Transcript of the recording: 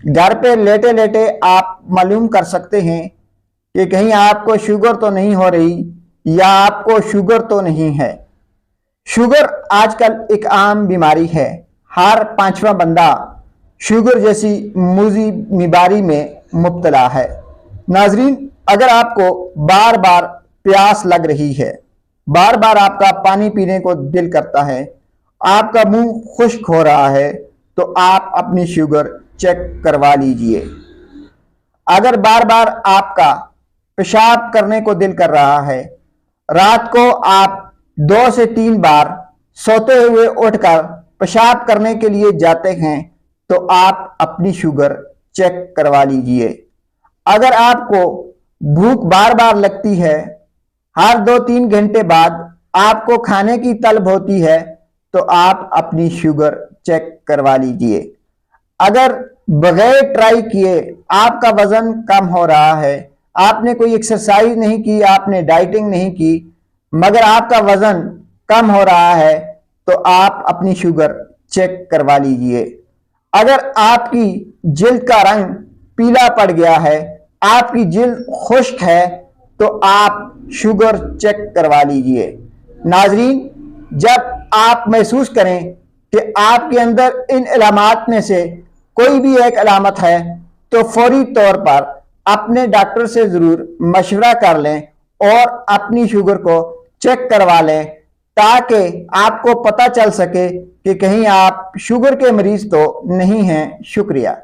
घर पे लेटे लेटे आप मालूम कर सकते हैं कि कहीं आपको शुगर तो नहीं हो रही या आपको शुगर तो नहीं है। शुगर आजकल एक आम बीमारी है। हर पांचवा बंदा शुगर जैसी मूजी बीमारी में मुब्तला है। नाजरीन, अगर आपको बार बार प्यास लग रही है, बार बार आपका पानी पीने को दिल करता है, आपका मुंह खुश्क हो रहा है, तो आप अपनी शुगर चेक करवा लीजिए। अगर बार बार आपका पेशाब करने को दिल कर रहा है, रात को आप 2 से 3 बार सोते हुए उठकर पेशाब करने के लिए जाते हैं, तो आप अपनी शुगर चेक करवा लीजिए। अगर आपको भूख बार बार लगती है, हर 2-3 घंटे बाद आपको खाने की तलब होती है, तो आप अपनी शुगर चेक करवा लीजिए। अगर बगैर ट्राई किए आपका वजन कम हो रहा है, आपने कोई एक्सरसाइज नहीं की, आपने डाइटिंग नहीं की, मगर आपका वजन कम हो रहा है, तो आप अपनी शुगर चेक करवा लीजिए। अगर आपकी जिल्द का रंग पीला पड़ गया है, आपकी जिल्द खुश्क है, तो आप शुगर चेक करवा लीजिए। नाजरीन, जब आप महसूस करें कि आपके अंदर इन अलामात में से कोई भी एक अलामत है, तो फौरी तौर पर अपने डॉक्टर से ज़रूर मशवरा कर लें और अपनी शुगर को चेक करवा लें, ताकि आपको पता चल सके कि कहीं आप शुगर के मरीज तो नहीं हैं। शुक्रिया।